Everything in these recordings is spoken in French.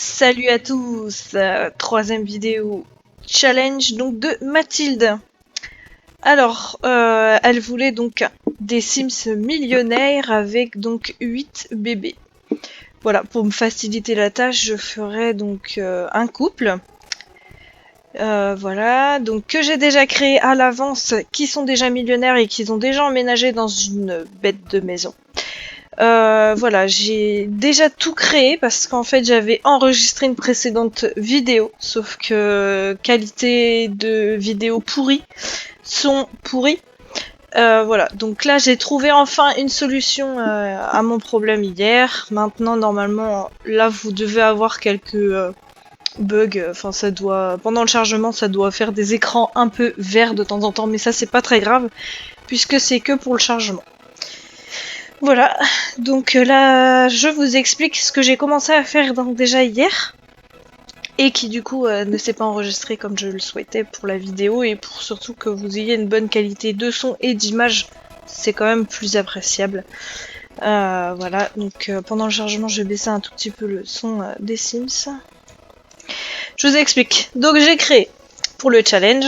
Salut à tous, troisième vidéo challenge donc de Mathilde. Alors, elle voulait donc des Sims millionnaires avec donc 8 bébés. Voilà, pour me faciliter la tâche, je ferai donc un couple. Voilà, donc que j'ai déjà créé à l'avance, qui sont déjà millionnaires et qui ont déjà emménagé dans une bête de maison. Voilà, j'ai déjà tout créé parce qu'en fait j'avais enregistré une précédente vidéo, sauf que qualité de vidéo pourrie, son pourri. Voilà, donc là j'ai trouvé enfin une solution à mon problème hier. Maintenant normalement là vous devez avoir quelques bugs, enfin ça doit, pendant le chargement ça doit faire des écrans un peu verts de temps en temps, mais ça c'est pas très grave puisque c'est que pour le chargement. Voilà, donc là je vous explique ce que j'ai commencé à faire donc déjà hier et qui du coup ne s'est pas enregistré comme je le souhaitais pour la vidéo et pour surtout que vous ayez une bonne qualité de son et d'image, c'est quand même plus appréciable. Voilà, donc pendant le chargement je vais baisser un tout petit peu le son des Sims. Je vous explique, donc j'ai créé pour le challenge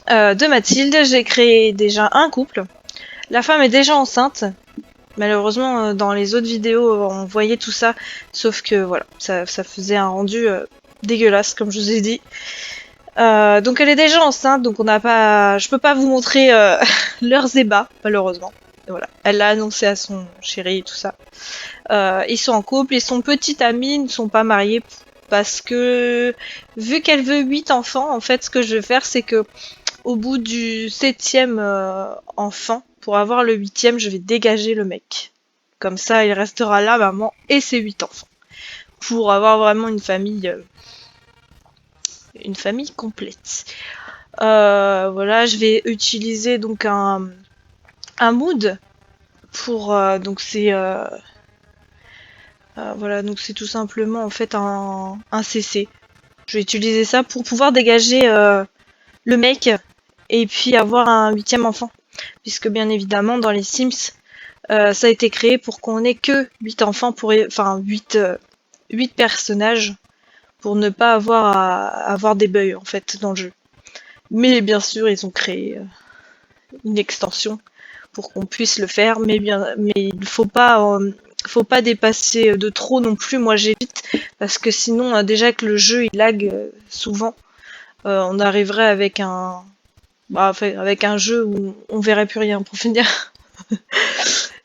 de Mathilde, j'ai créé déjà un couple. La femme est déjà enceinte. Malheureusement, dans les autres vidéos, on voyait tout ça, sauf que voilà, ça faisait un rendu dégueulasse, comme je vous ai dit. Donc elle est déjà enceinte, donc on n'a pas, je peux pas vous montrer leurs ébats, malheureusement. Voilà, elle l'a annoncé à son chéri et tout ça. Ils sont en couple, ils sont petits amis, ils ne sont pas mariés parce que vu qu'elle veut 8 enfants, en fait, ce que je vais faire, c'est que au bout du 7e enfant, pour avoir le 8e, je vais dégager le mec. Comme ça, il restera là, maman, et ses 8 enfants. Pour avoir vraiment une famille complète. Voilà, je vais utiliser donc un mood pour donc c'est voilà, donc c'est tout simplement en fait un CC. Je vais utiliser ça pour pouvoir dégager le mec et puis avoir un 8e enfant. Puisque bien évidemment dans les Sims, ça a été créé pour qu'on ait que 8 enfants, enfin 8 personnages, pour ne pas avoir à avoir des bugs en fait dans le jeu. Mais bien sûr, ils ont créé une extension pour qu'on puisse le faire, mais il ne faut pas dépasser de trop non plus. Moi j'évite parce que sinon déjà que le jeu il lag souvent, on arriverait avec un jeu où on verrait plus rien pour finir.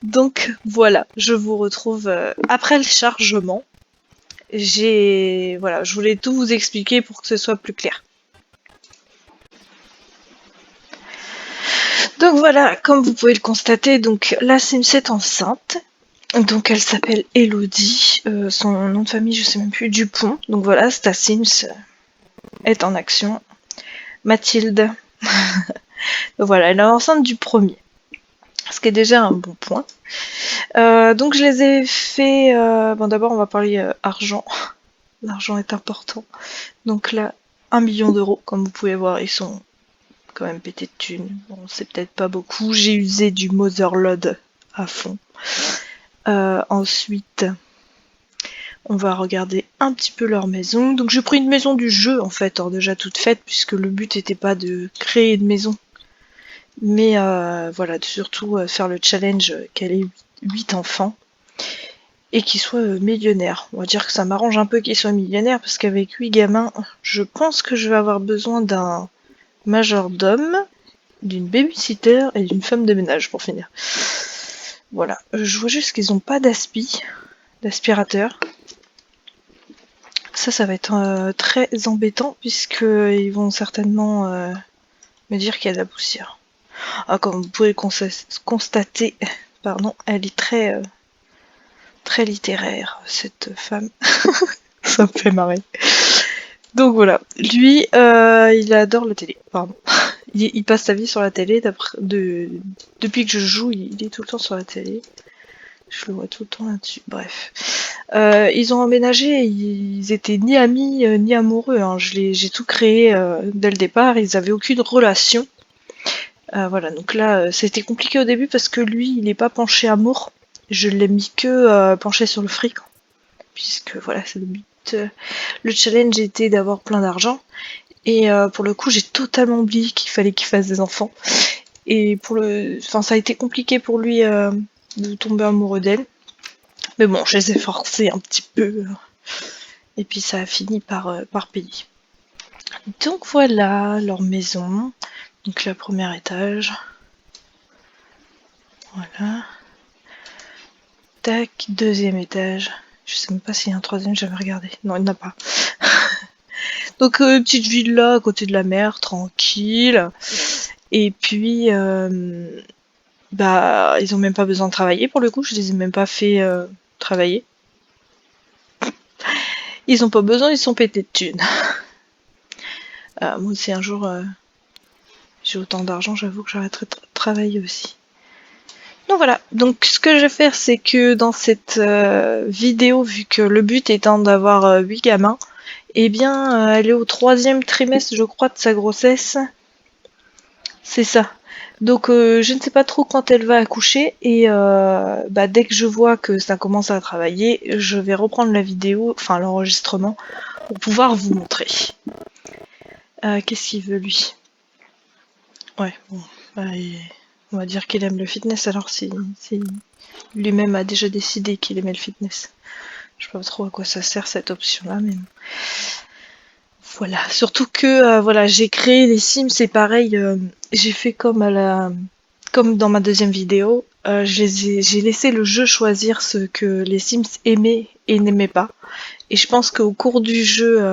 Donc voilà, je vous retrouve après le chargement. Voilà, je voulais tout vous expliquer pour que ce soit plus clair. Donc voilà, comme vous pouvez le constater, donc la Sims est enceinte. Donc elle s'appelle Elodie, son nom de famille je sais même plus, Dupont. Donc voilà, ta Sims est en action. Mathilde. Voilà, elle est enceinte du premier. Ce qui est déjà un bon point. Donc je les ai fait... Bon d'abord on va parler argent. L'argent est important. Donc là, 1 million d'euros, comme vous pouvez voir, ils sont quand même pétés de thunes. Bon, c'est peut-être pas beaucoup. J'ai usé du Motherload à fond. Ensuite, on va regarder un petit peu leur maison. Donc j'ai pris une maison du jeu en fait, déjà toute faite, puisque le but n'était pas de créer une maison. Mais voilà, surtout faire le challenge qu'elle ait 8 enfants. Et qu'ils soient millionnaires. On va dire que ça m'arrange un peu qu'ils soient millionnaires, parce qu'avec 8 gamins, je pense que je vais avoir besoin d'un majordome, d'une babysitter et d'une femme de ménage pour finir. Voilà, je vois juste qu'ils n'ont pas d'aspirateur. Ça va être très embêtant puisqu'ils vont certainement me dire qu'il y a de la poussière. Ah, comme vous pouvez le constater, pardon, elle est très littéraire, cette femme. Ça me fait marrer. Donc voilà, lui, il adore la télé, pardon. Il passe sa vie sur la télé, depuis que je joue, il est tout le temps sur la télé. Je le vois tout le temps là-dessus, bref. Ils ont emménagé, ils étaient ni amis, ni amoureux, hein. J'ai tout créé dès le départ, ils avaient aucune relation. Voilà, donc là, c'était compliqué au début parce que lui, il est pas penché amour. Je l'ai mis que penché sur le fric, puisque voilà, c'est le but le challenge était d'avoir plein d'argent. Et pour le coup, j'ai totalement oublié qu'il fallait qu'il fasse des enfants. Et enfin, ça a été compliqué pour lui de tomber amoureux d'elle. Mais bon, je les ai forcés un petit peu. Et puis ça a fini par payer. Donc voilà leur maison. Donc le premier étage. Voilà. Tac, deuxième étage. Je sais même pas s'il y a un troisième, j'avais regardé. Non, il n'y en a pas. Donc petite villa à côté de la mer, tranquille. Et puis bah ils ont même pas besoin de travailler pour le coup, je les ai même pas fait travailler. Ils ont pas besoin, ils sont pétés de thunes. Moi si un jour j'ai autant d'argent, j'avoue que j'arrêterai de travailler aussi. Donc voilà, donc ce que je vais faire c'est que dans cette vidéo, vu que le but étant d'avoir 8 gamins, eh bien elle est au 3e trimestre je crois de sa grossesse. C'est ça. Donc je ne sais pas trop quand elle va accoucher et bah, dès que je vois que ça commence à travailler, je vais reprendre la vidéo, enfin l'enregistrement, pour pouvoir vous montrer. Qu'est-ce qu'il veut lui? Ouais, bon, bah, on va dire qu'il aime le fitness alors si lui-même a déjà décidé qu'il aimait le fitness. Je sais pas trop à quoi ça sert cette option-là, mais voilà. Surtout que voilà, j'ai créé les Sims, c'est pareil, j'ai fait comme dans ma deuxième vidéo, j'ai laissé le jeu choisir ce que les Sims aimaient et n'aimaient pas. Et je pense qu'au cours du jeu,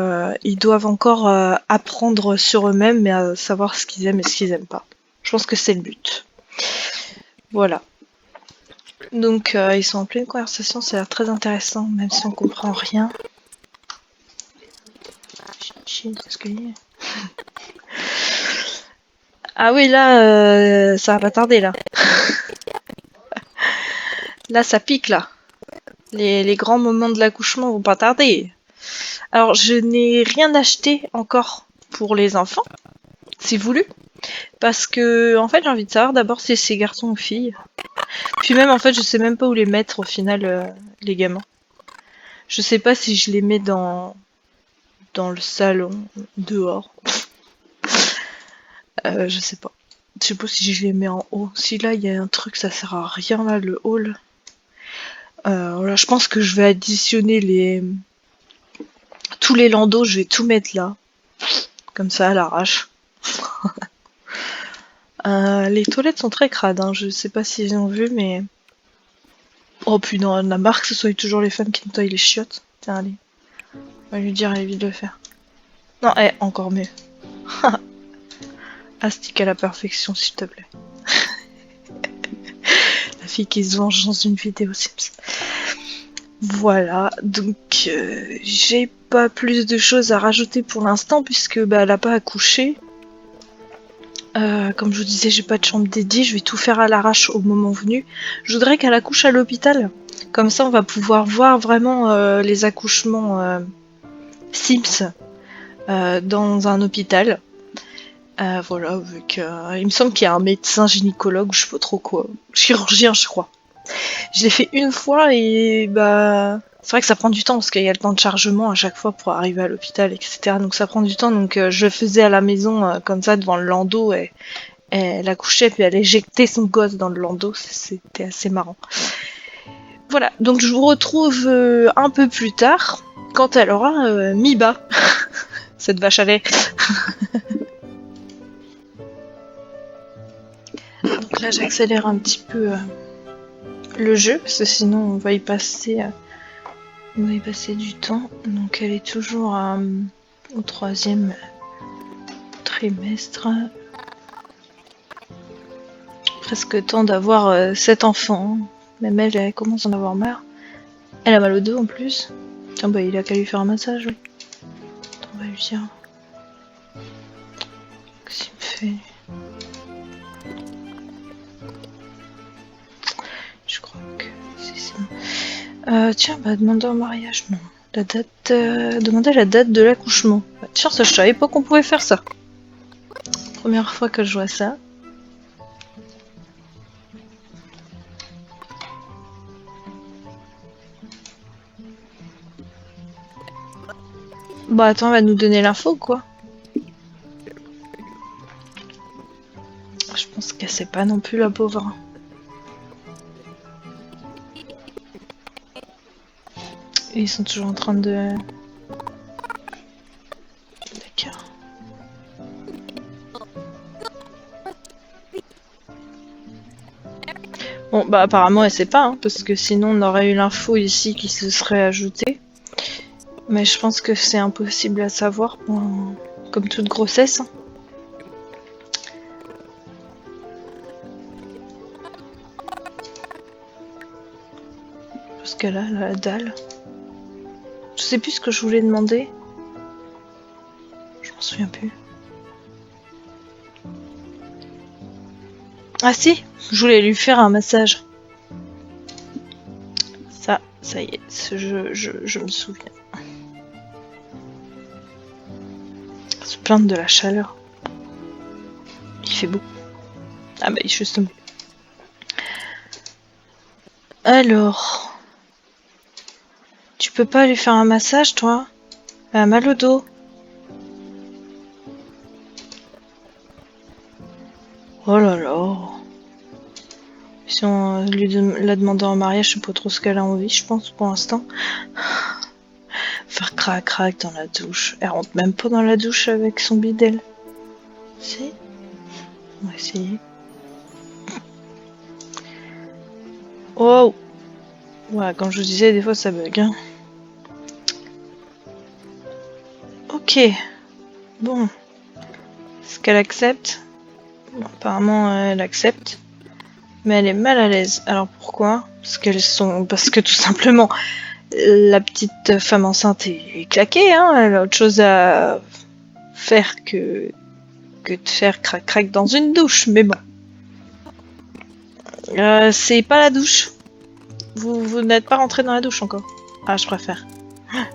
ils doivent encore apprendre sur eux-mêmes, mais à savoir ce qu'ils aiment et ce qu'ils aiment pas. Je pense que c'est le but. Voilà. Donc ils sont en pleine conversation, ça a l'air très intéressant, même si on comprend rien. Qu'est-ce qu'il y a? Ah oui, là, ça va pas tarder, là. Là, ça pique, là. Les grands moments de l'accouchement vont pas tarder. Alors, je n'ai rien acheté encore pour les enfants, si voulu. Parce que, en fait, j'ai envie de savoir d'abord si c'est garçon ou fille. Puis même, en fait, je sais même pas où les mettre, au final, les gamins. Je sais pas si je les mets dans le salon, dehors. Je sais pas. Je sais pas si je les mets en haut. Si là, il y a un truc, ça sert à rien, là, le hall. Voilà, je pense que je vais additionner tous les landaux, je vais tout mettre là. Comme ça, à l'arrache. Les toilettes sont très crades, hein. Je sais pas s'ils ont vu, mais... Oh putain, la marque, ce soit toujours les femmes qui nettoient les chiottes. Tiens, allez. On va lui dire, elle évite de le faire. Non, encore mieux. Astique à la perfection, s'il te plaît. La fille qui se venge dans une vidéo Sims. Voilà, donc j'ai pas plus de choses à rajouter pour l'instant puisque bah, elle a pas accouché. Comme je vous disais, j'ai pas de chambre dédiée, je vais tout faire à l'arrache au moment venu. Je voudrais qu'elle accouche à l'hôpital. Comme ça, on va pouvoir voir vraiment les accouchements Sims dans un hôpital. Voilà, vu que, il me semble qu'il y a un médecin gynécologue, je sais pas trop quoi. Chirurgien, je crois. Je l'ai fait une fois et bah... C'est vrai que ça prend du temps parce qu'il y a le temps de chargement à chaque fois pour arriver à l'hôpital, etc. Donc ça prend du temps. Donc je le faisais à la maison comme ça devant le landau et elle accouchait puis elle éjectait son gosse dans le landau. C'était assez marrant. Voilà, donc je vous retrouve un peu plus tard quand elle aura mis bas cette vache à lait. Donc là j'accélère un petit peu le jeu parce que sinon on va y passer du temps. Donc elle est toujours au 3e trimestre. Presque temps d'avoir 7 enfants. Même elle commence à en avoir marre. Elle a mal au dos en plus. Tiens, bah il a qu'à lui faire un massage. Oui. On va lui dire. Qu'est-ce qu'il me fait? Je crois que c'est bon. Tiens, bah demander en mariage, non. La date. Demander la date de l'accouchement. Bah, tiens, ça, je savais pas qu'on pouvait faire ça. Première fois que je vois ça. Bah attends, elle va nous donner l'info quoi. Je pense qu'elle sait pas non plus la pauvre. Et ils sont toujours en train de... D'accord. Bon bah apparemment elle sait pas, hein, parce que sinon on aurait eu l'info ici qui se serait ajoutée. Mais je pense que c'est impossible à savoir, comme toute grossesse. Hein. Parce qu'elle a la dalle. Je sais plus ce que je voulais demander. Je m'en souviens plus. Ah si, je voulais lui faire un massage. Ça y est, je me souviens. Se plaindre de la chaleur. Il fait beau. Ah bah justement. Alors... Tu peux pas lui faire un massage, toi? Elle a mal au dos. Oh là là. Si on l'a demandé en mariage, je sais pas trop ce qu'elle a envie, je pense, pour l'instant. Faire crac-crac dans la douche. Elle rentre même pas dans la douche avec son bidel. Si? On va essayer. Oh! Ouais, comme je vous disais, des fois ça bug. Hein. Ok. Bon. Est-ce qu'elle accepte? Bon, apparemment, elle accepte. Mais elle est mal à l'aise. Alors pourquoi? Parce que tout simplement, la petite femme enceinte est claquée, hein. Elle a autre chose à faire que de faire crac-crac dans une douche. Mais bon. C'est pas la douche. Vous n'êtes pas rentré dans la douche encore. Ah, je préfère.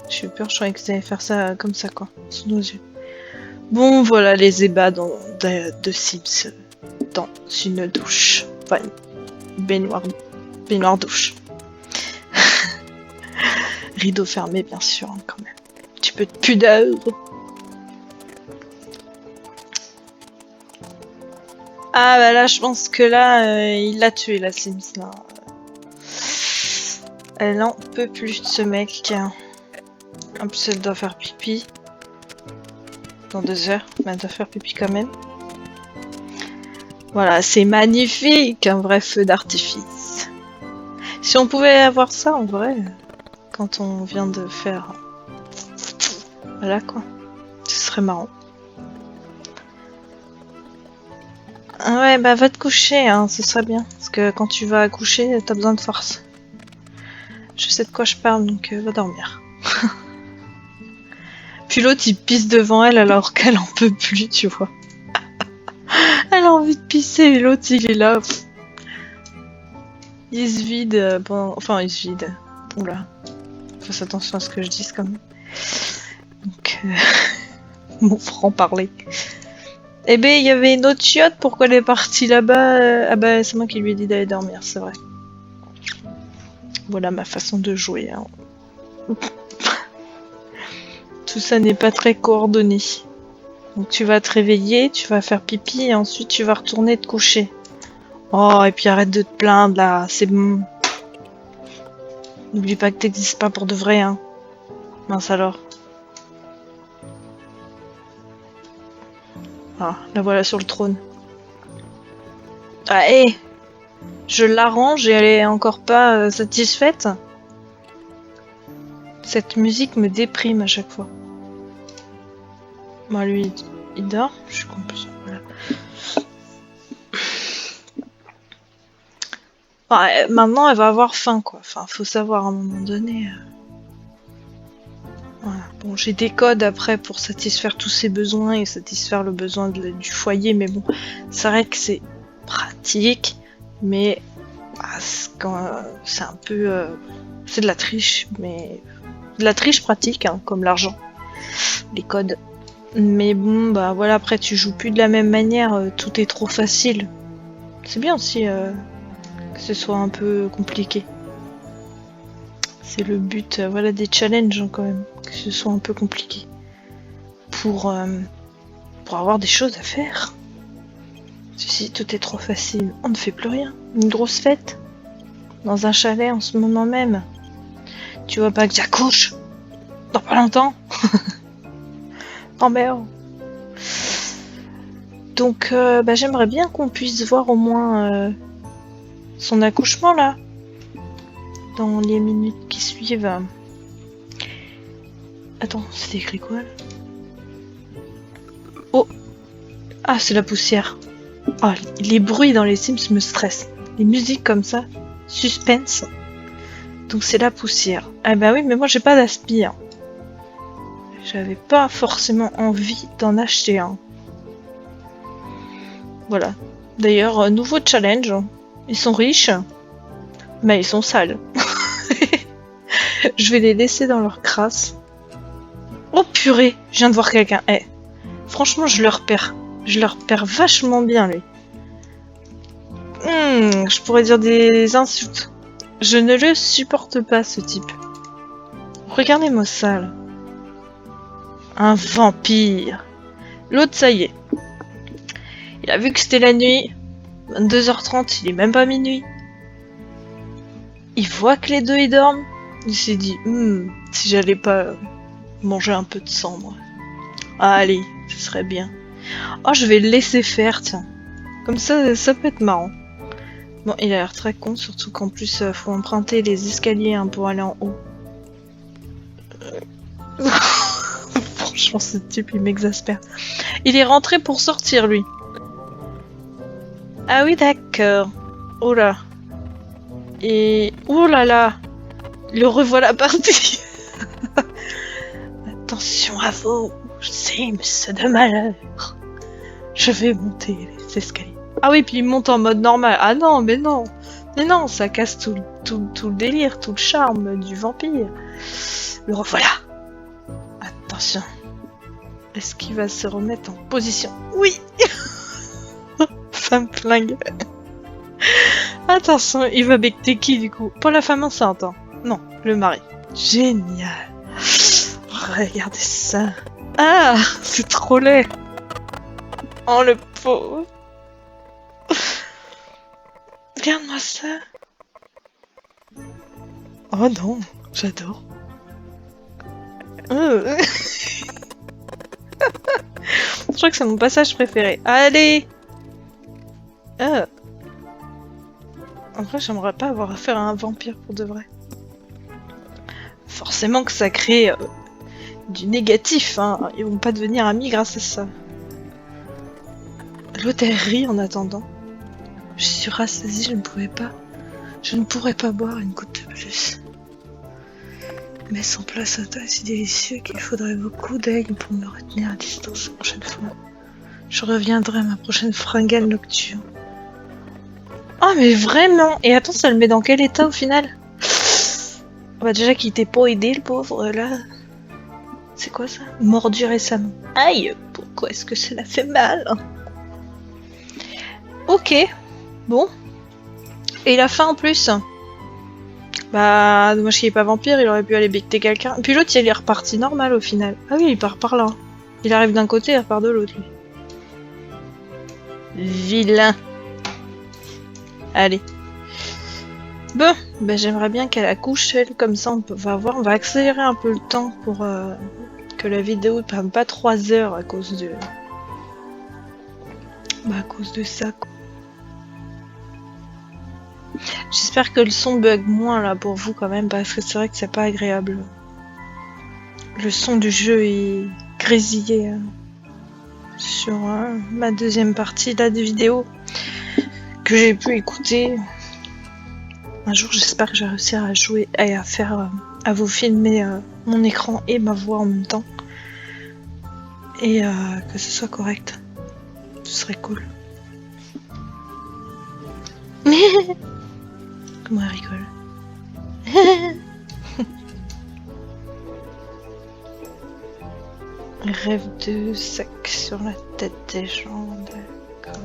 J'ai eu peur, je croyais que vous allez faire ça comme ça, quoi. Sous nos yeux. Bon, voilà les ébats de Sims dans une douche. Enfin, une baignoire douche. Rideau fermé, bien sûr, hein, quand même. Un petit peu de pudeur. Ah bah là, je pense que là, il l'a tué, la Sims, là. Elle en peut plus de ce mec. En plus, elle doit faire pipi. Dans 2 heures, mais elle doit faire pipi quand même. Voilà, c'est magnifique, un vrai feu d'artifice. Si on pouvait avoir ça, en vrai, quand on vient de faire... Voilà, quoi. Ce serait marrant. Ah ouais, bah va te coucher, hein, ce serait bien. Parce que quand tu vas accoucher, t'as besoin de force. Je sais de quoi je parle, donc va dormir. Puis l'autre, il pisse devant elle alors qu'elle en peut plus, tu vois. Elle a envie de pisser et l'autre, il est là. Il se vide pendant... Enfin, il se vide. Oula. Fasse attention à ce que je dise quand même. Donc, mon franc-parler. Eh ben, il y avait une autre chiotte, pourquoi elle est partie là-bas? Ah bah, c'est moi qui lui ai dit d'aller dormir, c'est vrai. Voilà ma façon de jouer. Hein. Tout ça n'est pas très coordonné. Donc tu vas te réveiller, tu vas faire pipi et ensuite tu vas retourner te coucher. Oh, et puis arrête de te plaindre là, c'est bon. N'oublie pas que t'existes pas pour de vrai, hein. Mince alors. Ah, la voilà sur le trône. Ah, hé! Je l'arrange et elle est encore pas satisfaite. Cette musique me déprime à chaque fois. Bon, lui, il dort. Je suis complètement... Voilà. Enfin, maintenant, elle va avoir faim, quoi. Enfin, faut savoir à un moment donné... Voilà. Bon, j'ai des codes après pour satisfaire tous ses besoins et satisfaire le besoin du foyer, mais bon, c'est vrai que c'est pratique, mais bah, c'est un peu... c'est de la triche, mais... De la triche pratique, hein, comme l'argent. Les codes. Mais bon, bah voilà, après tu joues plus de la même manière, tout est trop facile. C'est bien aussi que ce soit un peu compliqué. C'est le but, voilà, des challenges hein, quand même, que ce soit un peu compliqué. pour avoir des choses à faire. Si tout est trop facile, on ne fait plus rien. Une grosse fête dans un chalet en ce moment même. Tu vois pas que j'accouche dans pas longtemps. Oh merde. Donc j'aimerais bien qu'on puisse voir au moins son accouchement là. Dans les minutes qui suivent. Attends, c'est écrit quoi là? Oh! Ah, c'est la poussière. Ah, les bruits dans les Sims me stressent. Les musiques comme ça. Suspense. Donc c'est la poussière. Ah bah oui, mais moi j'ai pas d'aspi. Hein. J'avais pas forcément envie d'en acheter un. Voilà. D'ailleurs, nouveau challenge. Ils sont riches, mais ils sont sales. Je vais les laisser dans leur crasse. Oh purée, je viens de voir quelqu'un. Eh, franchement, je le repère. Je le repère vachement bien, lui. Je pourrais dire des insultes. Je ne le supporte pas, ce type. Regardez-moi ça, là. Un vampire. L'autre, ça y est. Il a vu que c'était la nuit. 22h30, il est même pas minuit. Il voit que les deux, ils dorment. Il s'est dit, si j'allais pas manger un peu de sang, moi. Ah, allez, ce serait bien. Oh, je vais le laisser faire, tiens. Comme ça, ça peut être marrant. Bon, il a l'air très con, surtout qu'en plus, faut emprunter les escaliers hein, pour aller en haut. Franchement, ce type, il m'exaspère. Il est rentré pour sortir, lui. Ah oui, d'accord. Oh là. Et... oh là là. Le revoilà parti. Attention à vous, Sims de malheur. Je vais monter les escaliers. Ah oui, puis il monte en mode normal. Ah non, mais non. Mais non, ça casse tout le délire, tout le charme du vampire. Le revoilà. Attention. Est-ce qu'il va se remettre en position? Oui. Ça me flingue. Attention, il va becter qui du coup? Pas la femme enceinte, hein. Non, le mari. Génial. Regardez ça. Ah, c'est trop laid. Oh le pauvre. Regarde-moi ça. Oh non, j'adore. Je crois que c'est mon passage préféré. Allez. En vrai, j'aimerais pas avoir affaire à un vampire pour de vrai. Forcément que ça crée du négatif, hein. Ils vont pas devenir amis grâce à ça. L'autre elle rit en attendant. Je suis rassasiée, je ne pourrais pas boire une goutte de plus. Mais son plat sota est si délicieux qu'il faudrait beaucoup d'aigles pour me retenir à distance la prochaine fois. Je reviendrai à ma prochaine fringale nocturne. Oh mais vraiment! Et attends, ça le met dans quel état au final? Bah déjà qu'il t'ait pas aidé le pauvre là. C'est quoi ça? Mordu récemment. Aïe! Pourquoi est-ce que cela fait mal? Ok. Bon. Et il a faim en plus. Bah dommage qu'il est pas vampire, il aurait pu aller becter quelqu'un. Puis l'autre il est reparti normal au final. Ah oui, il part par là. Il arrive d'un côté et il repart de l'autre lui. Vilain. Allez. Bon, ben j'aimerais bien qu'elle accouche, elle, comme ça on va accélérer un peu le temps pour que la vidéo ne prenne pas 3 heures à cause de... Bah à cause de ça, quoi. J'espère que le son bug moins là pour vous quand même, parce que c'est vrai que c'est pas agréable. Le son du jeu est grésillé sur ma deuxième partie là de vidéo que j'ai pu écouter. Un jour, j'espère que je vais réussir à jouer et à faire, à vous filmer mon écran et ma voix en même temps. Et que ce soit correct. Ce serait cool. Comment elle rigole. Rêve de sac sur la tête des gens, d'accord.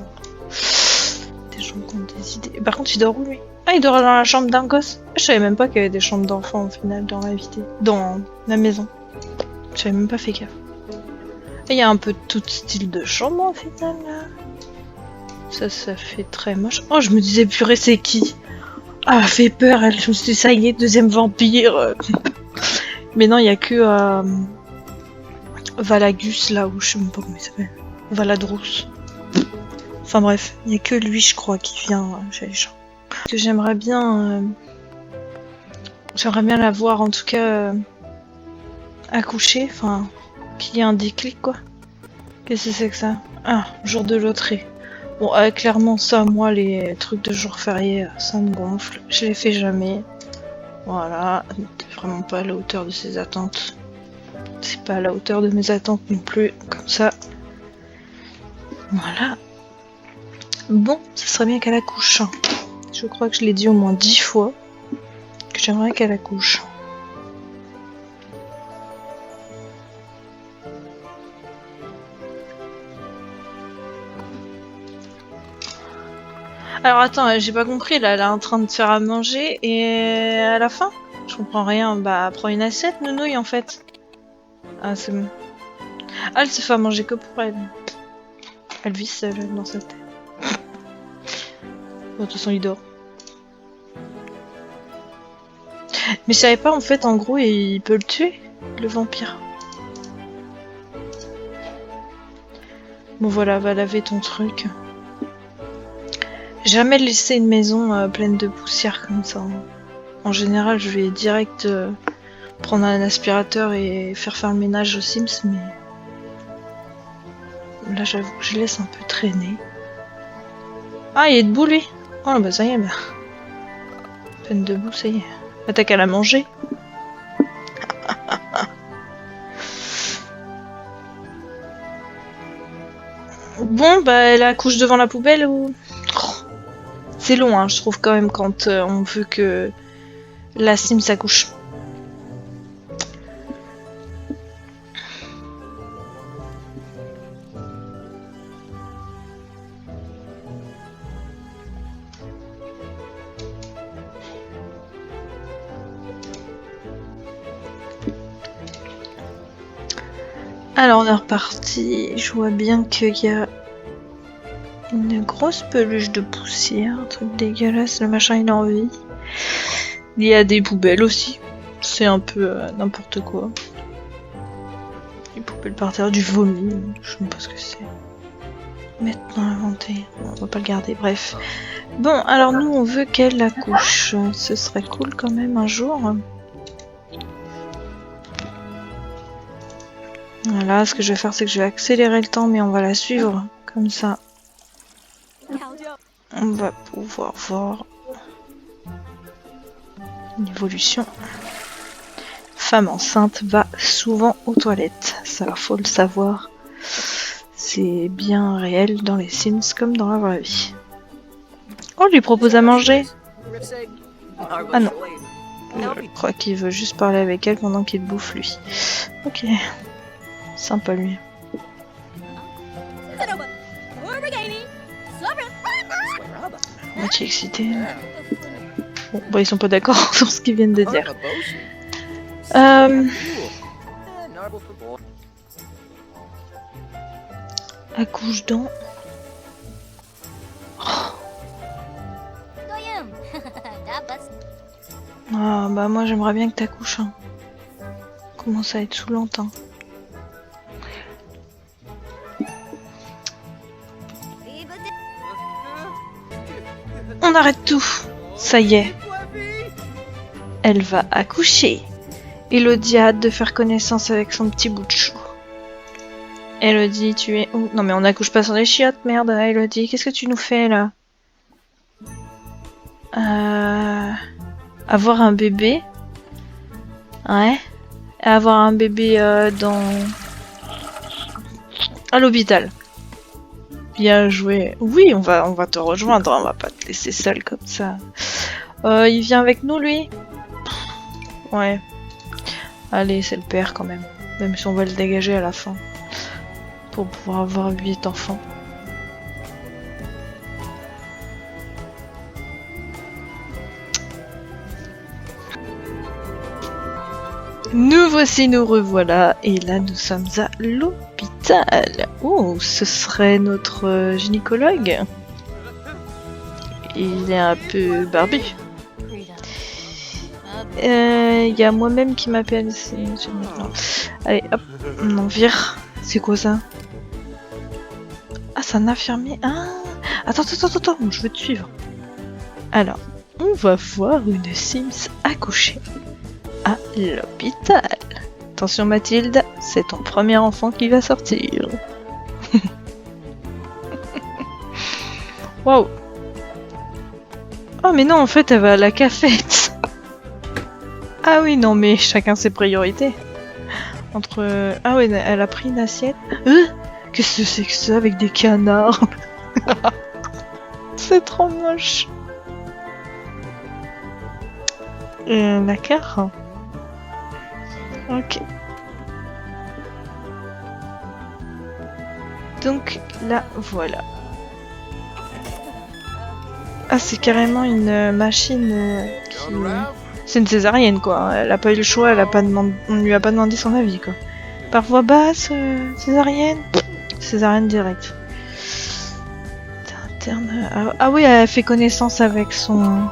Des gens qui ont des idées. Par contre, il dort où lui? Ah, il dort dans la chambre d'un gosse. Je savais même pas qu'il y avait des chambres d'enfants au final dans la vidéo. Dans la maison. J'avais même pas fait gaffe. Il y a un peu de tout style de chambre au final là. Ça fait très moche. Oh, je me disais, purée, c'est qui? Ah, elle fait peur, elle. Je me suis dit, ça y est, deuxième vampire. Mais non, il y a que Valagus là où je sais même pas comment il s'appelle. Valadrous. Enfin bref, il y a que lui, je crois, qui vient chez les gens. Que j'aimerais bien la voir en tout cas accoucher, enfin qu'il y ait un déclic quoi. Qu'est-ce que c'est que ça? Ah, jour de loterie. Bon, clairement ça, moi les trucs de jour férié, ça me gonfle. Je les fais jamais. Voilà, c'est vraiment pas à la hauteur de ses attentes. C'est pas à la hauteur de mes attentes non plus, comme ça. Voilà. Bon, ce serait bien qu'elle accouche. Je crois que je l'ai dit au moins 10 fois que j'aimerais qu'elle accouche. Alors attends, j'ai pas compris là, elle est en train de faire à manger et à la fin je comprends rien. Bah prends une assiette, nounouille en fait. Ah c'est bon. Ah, elle se fait à manger que pour elle. Elle vit seule dans sa tête. Bon, de toute façon il dort. Mais je savais pas en fait, en gros il peut le tuer, le vampire. Bon voilà, va laver ton truc. Jamais laisser une maison pleine de poussière comme ça. En général, je vais direct prendre un aspirateur et faire le ménage aux Sims, mais là j'avoue que je laisse un peu traîner. Ah, il est debout lui. Oh bah ça y est, bah. Peine debout, ça y est. Attaque à la manger. Bon, bah elle accouche devant la poubelle ou... C'est long, hein, je trouve quand même quand on veut que la Sim s'accouche. Alors on est reparti. Je vois bien qu'il y a une grosse peluche de poussière, un truc dégueulasse, le machin il a envie. Il y a des poubelles aussi. C'est un peu n'importe quoi. Des poubelles par terre, du vomi, je sais pas ce que c'est. Maintenant inventé, on va pas le garder, bref. Bon, alors nous on veut qu'elle accouche. Ce serait cool quand même un jour. Voilà, ce que je vais faire c'est que je vais accélérer le temps mais on va la suivre comme ça. On va pouvoir voir l'évolution. Femme enceinte va souvent aux toilettes, ça faut le savoir. C'est bien réel dans les Sims comme dans la vraie vie. Oh, lui propose à manger. Ah non. Je crois qu'il veut juste parler avec elle pendant qu'il bouffe lui. Ok. Sympa lui. Moitié excité. Bon, bah ils sont pas d'accord sur ce qu'ils viennent de dire. Accouche dans... Ah bah moi j'aimerais bien que t'accouches. Hein. Commence à être saoulante. Hein. On arrête tout. Ça y est. Elle va accoucher. Elodie a hâte de faire connaissance avec son petit bout de chou. Elodie, tu es où? Non mais on n'accouche pas sur des chiottes, merde. Elodie, qu'est-ce que tu nous fais là? Avoir un bébé. Ouais. Avoir un bébé à l'hôpital. Bien joué. Oui, on va te rejoindre, on va pas te laisser seule comme ça. Il vient avec nous lui? Ouais. Allez, c'est le père quand même. Même si on va le dégager à la fin. Pour pouvoir avoir 8 enfants. Nous voici, nous revoilà, et là nous sommes à l'hôpital. Oh, ce serait notre gynécologue. Il est un peu barbu. Il y a moi-même qui m'appelle. Allez, hop, on vire. C'est quoi ça? Ah, c'est un infirmier. Ah, attends, je veux te suivre. Alors, on va voir une Sims accoucher à l'hôpital. Attention Mathilde, c'est ton premier enfant qui va sortir. Waouh. Oh mais non, en fait elle va à la cafette. Ah oui, non mais chacun ses priorités. Entre... Ah oui, elle a pris une assiette. Qu'est-ce que c'est que ça avec des canards? C'est trop moche. D'accord. Ok. Donc là, voilà. Ah, c'est carrément une machine qui... C'est une césarienne quoi. Elle a pas eu le choix, elle a pas demandé... on lui a pas demandé son avis quoi. Par voie basse, césarienne. Césarienne directe. Interne... Ah oui, elle a fait connaissance avec son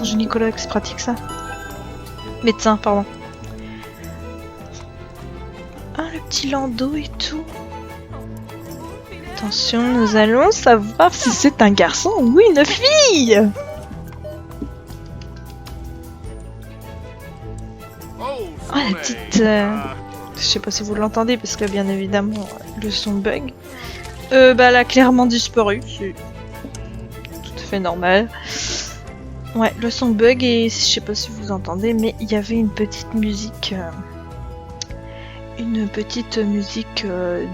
gynécologue, c'est pratique ça. Médecin, pardon. Ah, le petit landau et tout. Attention, nous allons savoir si c'est un garçon ou une fille. Oh, la petite... Je sais pas si vous l'entendez parce que bien évidemment le son bug. Bah elle a clairement disparu, c'est tout à fait normal. Ouais, le son bug et je sais pas si vous entendez, mais il y avait une petite musique...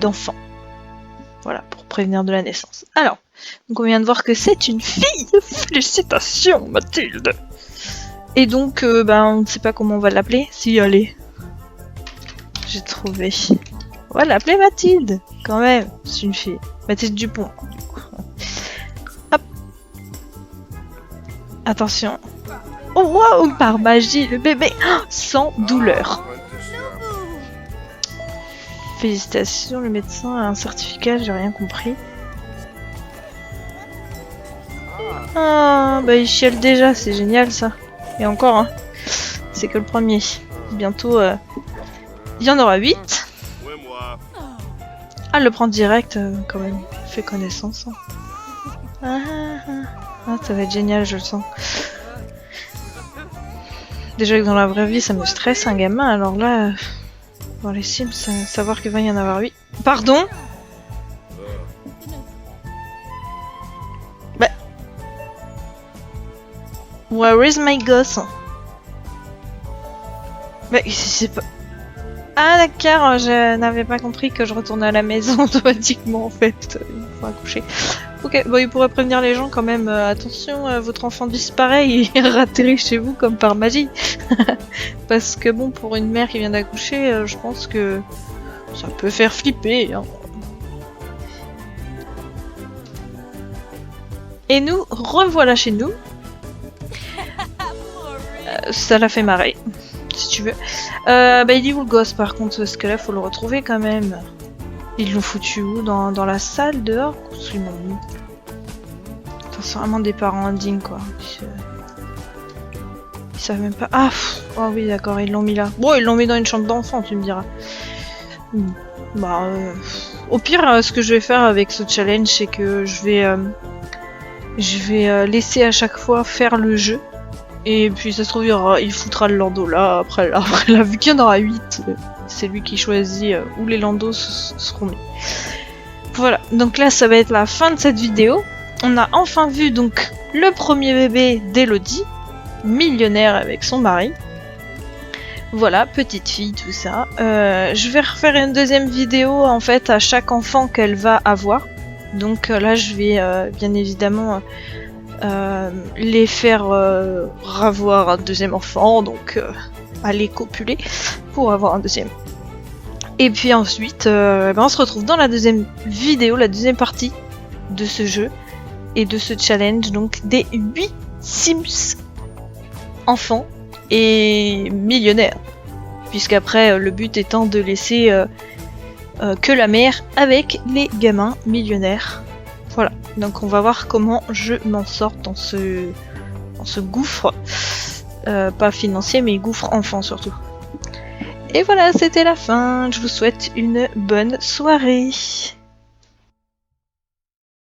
d'enfant. Voilà, pour prévenir de la naissance. Alors, donc on vient de voir que c'est une fille. Félicitations Mathilde. Et donc, bah on ne sait pas comment on va l'appeler. Si, allez. J'ai trouvé. On va l'appeler Mathilde, quand même. C'est une fille. Mathilde Dupont, du coup. Hop. Attention. Oh waouh, par magie, le bébé sans douleur. Félicitations, le médecin a un certificat, j'ai rien compris. Ah, bah il chiale déjà, c'est génial ça. Et encore, hein. C'est que le premier. Bientôt, il y en aura 8. Ah, le prend direct, quand même. Fait connaissance. Hein. Ah, ça va être génial, je le sens. Déjà que dans la vraie vie, ça me stresse un gamin, alors là... Dans les Sims, savoir qu'il va y en avoir 8. Pardon? Bah... Where is my gosse? Bah, c'est pas... Ah d'accord, je n'avais pas compris que je retournais à la maison automatiquement en fait, une fois accouché. Ok, bon il pourrait prévenir les gens quand même, attention, votre enfant disparaît et il atterrit chez vous comme par magie. Parce que bon, pour une mère qui vient d'accoucher, je pense que ça peut faire flipper. Hein. Et nous, revoilà chez nous. Ça l'a fait marrer. Si tu veux. Bah il est où le gosse par contre, parce que là faut le retrouver quand même. Ils l'ont foutu où? Dans la salle dehors? Ils m'ont mis. C'est vraiment des parents indignes quoi. Ils savent même pas. Ah oh oui d'accord, ils l'ont mis là. Bon, ils l'ont mis dans une chambre d'enfant, tu me diras. Bah au pire, ce que je vais faire avec ce challenge, c'est que je vais laisser à chaque fois faire le jeu. Et puis ça se trouve, il foutra le landau là, après là, vu qu'il y en aura 8, c'est lui qui choisit où les landos seront mis. Voilà, donc là ça va être la fin de cette vidéo. On a enfin vu donc le premier bébé d'Elodie, millionnaire avec son mari. Voilà, petite fille, tout ça. Je vais refaire une deuxième vidéo en fait à chaque enfant qu'elle va avoir. Donc là je vais bien évidemment... les faire ravoir un deuxième enfant, donc aller copuler pour avoir un deuxième. Et puis ensuite, on se retrouve dans la deuxième vidéo, la deuxième partie de ce jeu et de ce challenge, donc des 8 Sims enfants et millionnaire. Puisqu'après, le but étant de laisser que la mère avec les gamins millionnaires. Voilà, donc on va voir comment je m'en sors dans ce gouffre. Pas financier, mais gouffre enfant surtout. Et voilà, c'était la fin. Je vous souhaite une bonne soirée.